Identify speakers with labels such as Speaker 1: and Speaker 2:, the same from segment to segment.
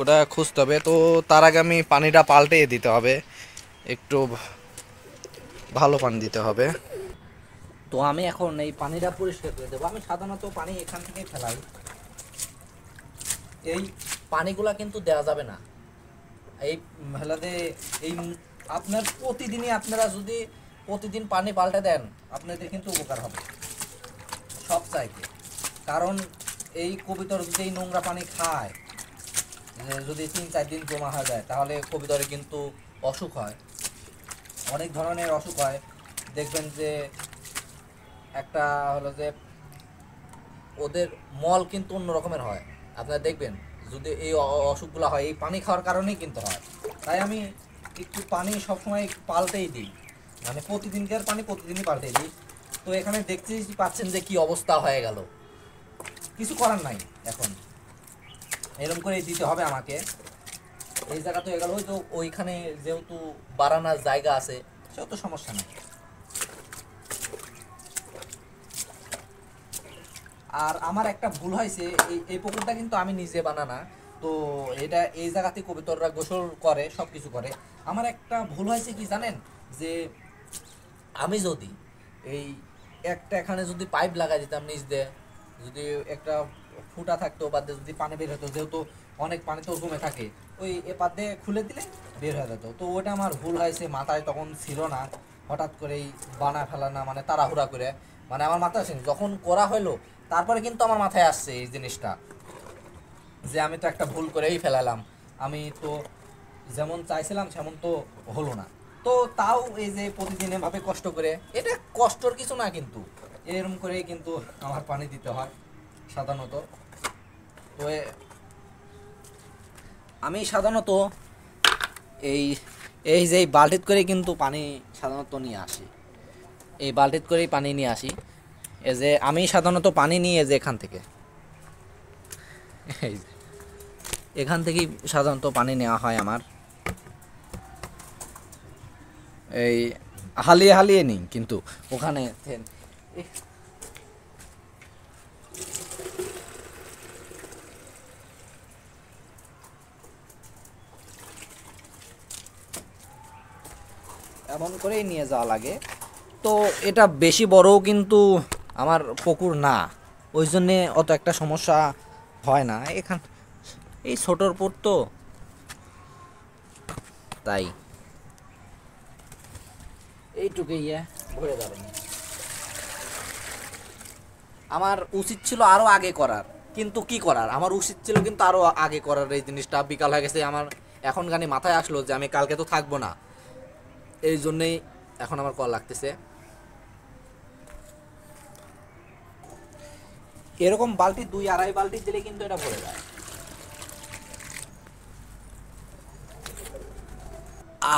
Speaker 1: ওটা খুঁজতে হবে। তো তার আগে আমি পানিটা পাল্টে দিতে হবে, একটু ভালো পানি দিতে হবে। তো আমি এখন এই পানিটা পরিষ্কার করে দেবো। আমি সাধারণত পানি এখান থেকেই ফেলাই। এই পানিগুলা কিন্তু দেওয়া যাবে না এই মেলাতে। এই আপনার প্রতিদিনই আপনারা যদি প্রতিদিন পানি পাল্টে দেন আপনাদের কিন্তু উপকার হবে সব চাইতে। কারণ এই কবিতর যদি এই নোংরা পানি খায়, যদি 3-4 দিন জমা হয়ে যায়, তাহলে কবিতরে কিন্তু অসুখ হয়, অনেক ধরনের অসুখ হয়। দেখবেন যে একটা হলো যে ওদের মল কিন্তু অন্য রকমের হয়। আপনারা দেখবেন যদি এই অসুখগুলো হয় এই পানি খাওয়ার কারণেই কিন্তু হয়। তাই আমি একটু পানি সবসময় পাল্টেই দিই, মানে প্রতিদিনকার পানি প্রতিদিনই পাল্টে দিই। তো এখানে দেখতেই পাচ্ছেন যে কি অবস্থা হয়ে গেল, কিছু করার নাই। এখন এরকম করে দিতে হবে আমাকে। এই জায়গা তো হয়ে গেল, ওই তো ওইখানে যেহেতু বাড়ানোর জায়গা আছে সেহেতু সমস্যা নেই। আর আমার একটা ভুল হয়েছে, এই পুকুরটা কিন্তু আমি নিজে বানানা। তো এটা এই জায়গাতে কবিতররা গোসল করে, সব কিছু করে। আমার একটা ভুল হয়েছে কি জানেন, যে আমি যদি এই একটা এখানে যদি পাইপ লাগাই দিতাম নিচ দিয়ে, যদি একটা ফুটা থাকতো বা যদি পানি বের হতো, যেহেতু অনেক পানি তো জমে থাকে, ওই এপার দিয়ে খুলে দিলে বের হয়ে যেত। তো ওটা আমার ভুল হয়েছে, মাথায় তখন ছিল না, হঠাৎ করেই বানা ফেলা না, মানে তাড়াহুড়া করে, মানে আমার মাথায় আসেনি। যখন করা হলো তারপরে কিন্তু আমার মাথায় আসছে এই জিনিসটা, যে আমি তো একটা ভুল করেই ফেলালাম। আমি তো যেমন চাইছিলাম সেমন তো হলো না। তো তাও এই যে প্রতিদিন এভাবে কষ্ট করে, এটা কষ্টর কিছু না, কিন্তু এরকম করেই কিন্তু আমার পানি দিতে হয় সাধারণত। তো আমি সাধারণত এই এই যে বালতিত করে কিন্তু পানি সাধারণত নিয়ে আসি, এই বালতিত করেই পানি নিয়ে আসি। এই যে আমি সাধারণত পানি নিয়ে যে এখান থেকে, এই যে এখান থেকেই সাধারণত পানি নেওয়া হয় আমার। এই হালিয়ে হালিয়ে নিই কিন্তু ওখানে এমন করেই নিয়ে যাওয়া লাগে। তো এটা বেশি বড়ও কিন্তু আমার পুকুর না, ওই জন্যে অত একটা সমস্যা হয় না এখান, এই ছোটোর পুর তো, তাই এইটুকুই ভরে যাবে। আমার উচিত ছিল আরও আগে করার, কিন্তু কি করার, আমার উচিত ছিল কিন্তু আরও আগে করার। এই জিনিসটা বিকাল হয়ে গেছে আমার, এখন গানি মাথায় আসলো যে আমি কালকে তো থাকবো না, এই জন্যেই এখন আমার কল লাগতেছে। এরকম বালতি 2-2.5 বালতি দিলে কিন্তু এটা ভরে যায়।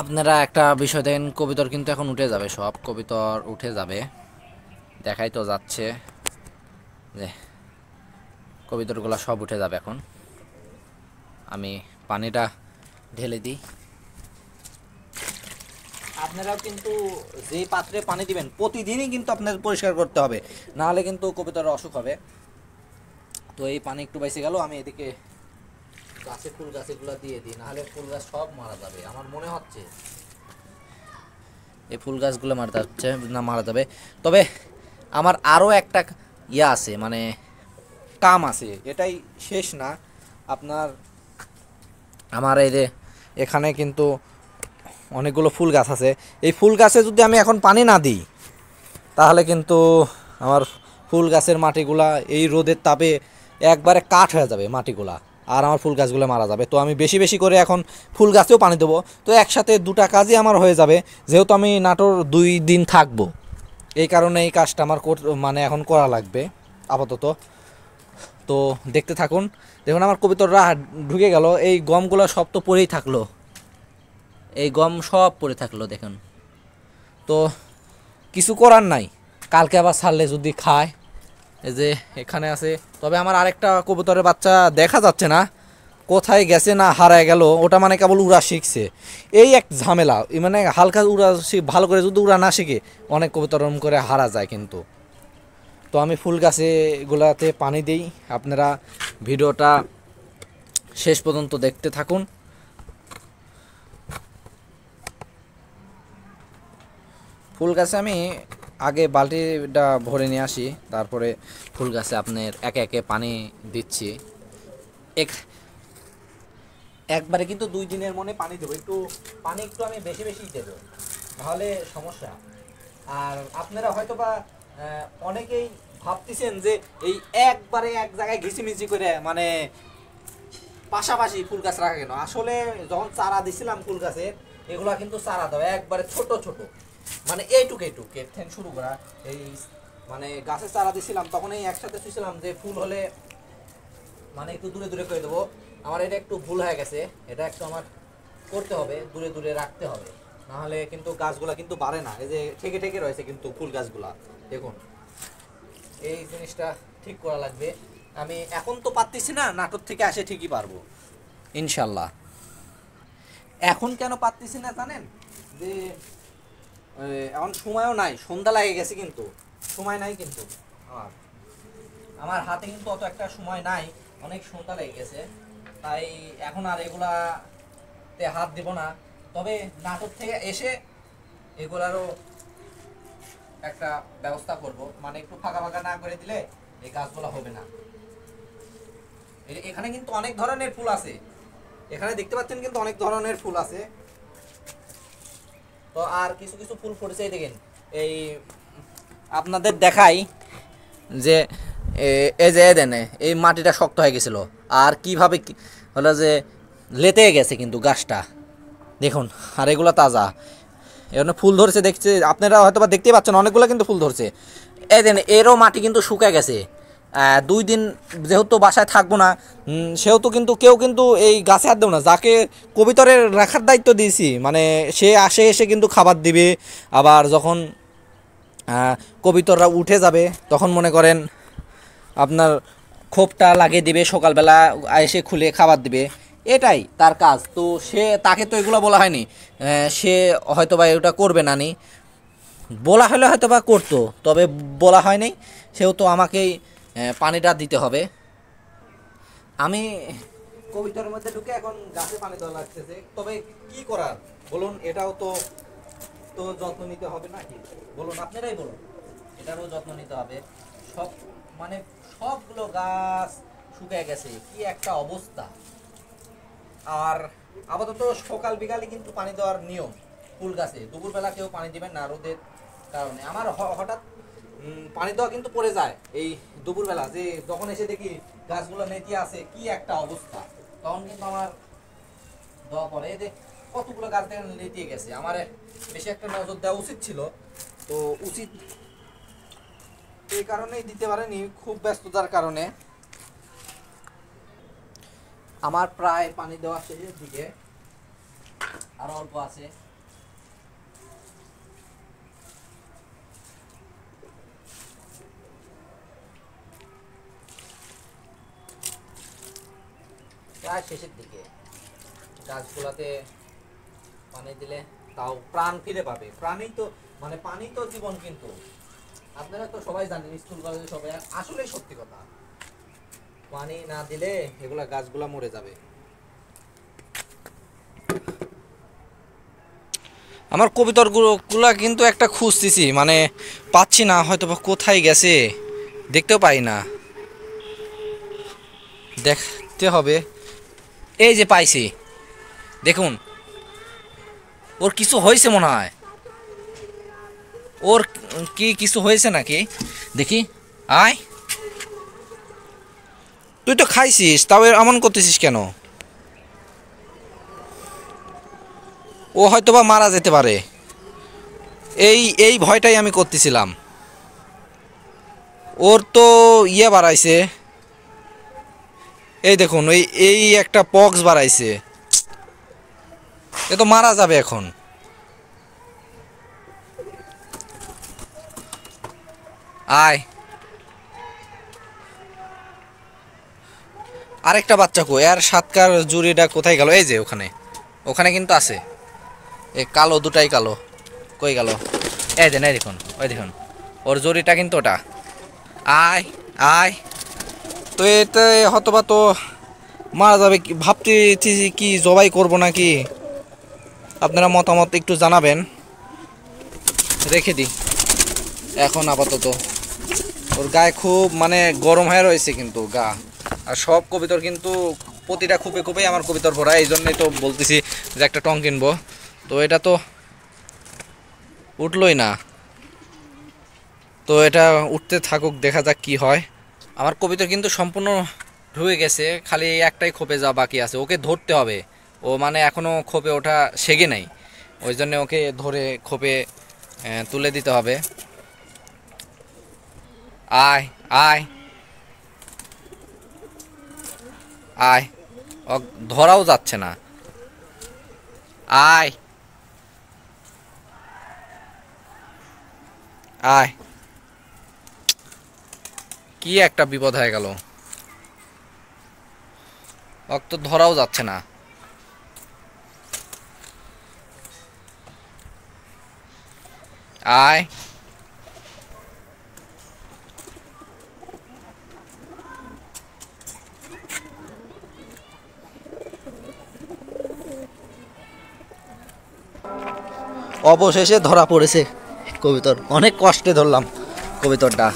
Speaker 1: আপনারা একটা বিষয় দেখেন, কবিতর কিন্তু এখন উঠে যাবে, সব কবিতর উঠে যাবে, দেখাই তো যাচ্ছে যে কবিতরগুলো সব উঠে যাবে এখন। আমি পানিটা ঢেলে দিই। আপনারাও কিন্তু যে পাত্রে পানি দিবেন প্রতিদিনই কিন্তু আপনাদের পরিষ্কার করতে হবে, না হলে কিন্তু কবিতার অসুখ হবে। তো এই পানি একটু বেঁচে গেল, আমি এদিকে গাছে ফুল গাছগুলো দিয়ে দিই, নাহলে ফুল গাছ সব মারা যাবে আমার মনে হচ্ছে। এই ফুল গাছগুলো মারা যাচ্ছে না, মারা যাবে। তবে আমার আরও একটা ইয়ে আছে, মানে কাম আছে, এটাই শেষ না আপনার। আমার এই যে এখানে কিন্তু অনেকগুলো ফুল গাছ আছে, এই ফুল গাছে যদি আমি এখন পানি না দিই তাহলে কিন্তু আমার ফুল গাছের মাটিগুলা এই রোদের তাপে একবারে কাঠ হয়ে যাবে মাটিগুলা, আর আমার ফুল গাছগুলো মারা যাবে। তো আমি বেশি বেশি করে এখন ফুল গাছেও পানি দেবো, তো একসাথে দুটা কাজই আমার হয়ে যাবে। যেহেতু আমি নাটোর 2 দিন থাকবো, এই কারণে এই কাজটা আমার মানে এখন করা লাগবে আপাতত। তো দেখতে থাকুন। দেখুন আমার কবিতররা ঢুকে গেল, এই গমগুলো সব তো পড়েই থাকলো, এই গম সব পড়ে থাকলো দেখুন। তো কিছু করার নাই, কালকে আবার ছাড়লে যদি খায়। এই যে এখানে আছে, তবে আমার আরেকটা কবুতরের বাচ্চা দেখা যাচ্ছে না, কোথায় গেছে না হারায় গেল, ওটা মানে কেবল উড়া শিখছে, এই এক ঝামেলা। মানে হালকা উড়া ভালো করে যদি উড়া না শিখে অনেক কবুতর করে হারা যায় কিন্তু। তো আমি ফুল গাছে গুলাতে পানি দিই, আপনারা ভিডিওটা শেষ পর্যন্ত দেখতে থাকুন। ফুল গাছে আমি আগে বালতিটা ভরে নিয়ে আসি, তারপরে ফুল গাছে আপনার একে একে পানি দিচ্ছি। একবারে কিন্তু 2 দিনের মনে পানি দেবো, পানি একটু আমি বেশি বেশি দেবো, নাহলে সমস্যা। আর আপনারা হয়তো বা অনেকেই ভাবতেছেন যে এই একবারে এক জায়গায় ঘিচিমিচি করে মানে পাশাপাশি ফুল গাছ রাখা কেন। আসলে যখন চারা দিছিলাম ফুল গাছের, এগুলা কিন্তু চারা দেওয়া একবারে ছোট ছোট, মানে এইটুক এর থেকে শুরু করা। এই মানে গাছের চারা দিছিলাম তখন এই একসাথে শুয়েছিলাম যে ফুল হলে মানে একটু দূরে দূরে করে দেবো। আমার এটা একটু ভুল হয়ে গেছে, এটা একটু আমার করতে হবে, দূরে দূরে রাখতে হবে, নাহলে কিন্তু গাছগুলা কিন্তু বাড়ে না। এই যে ঠেকে ঠেকে রয়েছে কিন্তু ফুল গাছগুলা, দেখুন এই জিনিসটা ঠিক করা লাগবে। আমি এখন তো পারতেছি না, নাটোর থেকে আসে ঠিকই পারবো ইনশাল্লাহ। এখন কেন পারতেছি না জানেন, যে এখন সময়ও নাই, সন্ধ্যা লাগে গেছে, কিন্তু সময় নাই কিন্তু আমার হাতে কিন্তু অত একটা সময় নাই, অনেক সন্ধ্যা লেগে গেছে, তাই এখন আর এগুলাতে হাত দিব না। তবে নাটোর থেকে এসে এগুলারও একটা ব্যবস্থা করব, মানে একটু ফাঁকা ফাঁকা না করে দিলে এই গাছগুলো হবে না। এখানে কিন্তু অনেক ধরনের ফুল আছে, এখানে দেখতে পাচ্ছেন কিন্তু অনেক ধরনের ফুল আছে। তো আর কিছু কিছু ফুল ফুটেছে, দেখেন এই আপনাদের দেখাই যে এই যে দেন এই মাটিটা শক্ত হয়ে গেছিল, আর কিভাবে হলো যে লেতে গেছে কিন্তু গাছটা, দেখুন। আর এগুলো তাজা, এখানে ফুল ধরছে, দেখছে আপনারা হয়তো বা দেখতেই পাচ্ছেন, অনেকগুলো কিন্তু ফুল ধরছে। এই দেন এরও মাটি কিন্তু শুকিয়ে গেছে। 2 দিন যেহেতু বাসায় থাকবো না, সেহেতু কিন্তু কেউ কিন্তু এই গাছে হাত দেবো না। যাকে কবিতরের রাখার দায়িত্ব দিয়েছি, মানে সে আসে এসে কিন্তু খাবার দিবে, আবার যখন কবিতররা উঠে যাবে তখন মনে করেন আপনার খোপটা লাগিয়ে দিবে, সকালবেলা এসে খুলে খাবার দিবে, এটাই তার কাজ। তো তাকে তো এগুলো বলা হয়নি, সে হয়তো বা এটা করবে না, বলা হলে হয়তো বা করতো, তবে বলা হয়নি, সেহেতু আমাকেই পানিটা দিতে হবে। আমি কবিতার মধ্যে ঢুকে এখন গাছে পানি দেওয়া লাগতেছে, তবে কি করার বলুন, এটাও তো তো যত্ন নিতে হবে নাকি, বলুন আপনারাই বলুন, এটারও যত্ন নিতে হবে। সব মানে সবগুলো গাছ শুকিয়ে গেছে, কি একটা অবস্থা। আর আপাতত সকাল বিকালে কিন্তু পানি দেওয়ার নিয়ম ফুল গাছে, দুপুরবেলা কেউ পানি দিবেন না রোদের কারণে। আমার হঠাৎ পানি দেওয়া কিন্তু পড়ে যায় এই দুপুরবেলা, যে যখন এসে দেখি গাছগুলো নেতিয়ে আছে, কি একটা অবস্থা, তখন কিন্তু আমার দেওয়া পড়ে। এই যে কতগুলো গাছ দেখেন নেতিয়ে গেছে, আমার বেশি একটা নজর দেওয়া উচিত ছিল, তো উচিত এই কারণেই দিতে পারেনি, খুব ব্যস্ততার কারণে। আমার প্রায় পানি দেওয়া শেষের দিকে, আরো অল্প আছে। প্রায় শেষের দিকে, গাছগুলাতে পানি দিলে তাও প্রাণ ফিরে পাবে। প্রাণী তো মানে পানি তো জীবন, কিন্তু আপনারা তো সবাই জানেন, স্কুল কলেজে সবাই, আসলেই সত্যি কথা, পানি না দিলে এগুলা গাছগুলা মরে যাবে। আমার কবিতার গুলা কিন্তু একটা খুঁজতেছি, মানে পাচ্ছি না, হয়তো বা কোথায় গেছে, দেখতেও পাই না, দেখতে হবে। এই যে পাইছি, দেখুন ওর কিছু হয়েছে মনে হয়, ওর কি কিছু হয়েছে নাকি দেখি। আয়, তুই তো খাইছিস, তাও এমন করতেছিস কেন? ও হয়তো বা মারা যেতে পারে, এই এই ভয়টাই আমি করতেছিলাম। ওর তো বাড়াইছে, এই দেখুন এই এই একটা পক্স বাড়াইছে, এ তো মারা যাবে এখন। আয়, আরেকটা বাচ্চা কো, এর সাতকার জুড়িটা কোথায় গেল? এই যে ওখানে, ওখানে কিন্তু আছে, এই কালো দুটাই কালো, কই গেল? এই যে, এই দেখুন, ওই দেখুন ওর জুড়িটা কিন্তু ওটা। আয় আয়, তো এতে হয়তো বা তো
Speaker 2: মারা যাবে কি ভাবতেছি, কি জবাই করব নাকি? আপনারা মতামত একটু জানাবেন। রেখে দিই এখন আপাতত। ওর গায়ে খুব মানে গরম হয়ে রয়েছে কিন্তু গা। আর সব কবিতর কিন্তু প্রতিটা খুপে খুপে আমার কবিতর ভরা, এই জন্যই তো বলতেছি যে একটা টং কিনবো। তো এটা তো উঠলই না, তো এটা উঠতে থাকুক, দেখা যাক কি হয়। আমার কবিতর কিন্তু সম্পূর্ণ ঢুকে গেছে, খালি একটাই খোপে যা বাকি আছে, ওকে ধরতে হবে। ও মানে এখনও খোপে ওঠা শেখে নাই, ওই জন্য ওকে ধরে খোপে তুলে দিতে হবে। আয় আয় আয়, ও ধরাও যাচ্ছে না। আয় আয়, কি একটা বিপদ হয়ে গেল, ওক তো ধরাও যাচ্ছে না। আয়, অবশেষে ধরা পড়েছে কবিতর। অনেক কষ্টে ধরলাম কবিতরটা।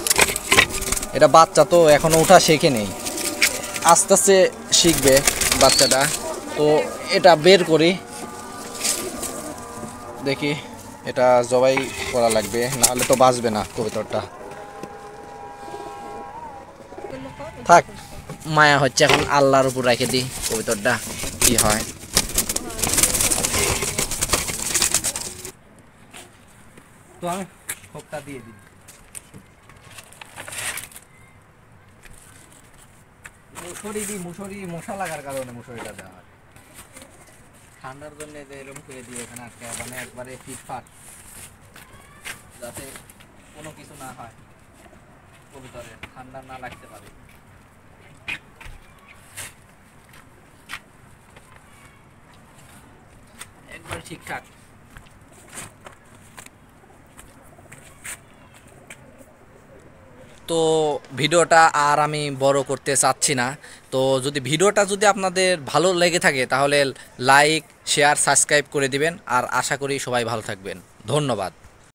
Speaker 2: এটা বাচ্চা তো এখনো ওঠা শেখে নেই, আস্তে আস্তে শিখবে বাচ্চাটা। তো এটা বের করি, দেখি এটা জবাই করা লাগবে, নাহলে তো বাঁচবে না কবিতরটা। থাক, মায়া হচ্ছে, এখন আল্লাহর উপর রেখে দিই কবিতরটা, কি হয়। তো আমি খোপটা দিয়ে দিই। মুসুরি দিই, মুসুরি মশা লাগার কারণে মুসুরিটা দেওয়া হয়। ঠান্ডার জন্য যে এরকম করে দিয়ে এখানে আটকে, মানে একবারে ফিটফাট, যাতে কোনো কিছু না হয়, কবিতরে ঠান্ডা না লাগতে পারে। একবার ঠিকঠাক। তো ভিডিওটা আর আমি বড় করতে চাচ্ছি না। তো ভিডিওটা যদি আপনাদের ভালো লেগে থাকে তাহলে লাইক, শেয়ার, সাবস্ক্রাইব করে দিবেন। আর আশা করি সবাই ভালো থাকবেন। ধন্যবাদ।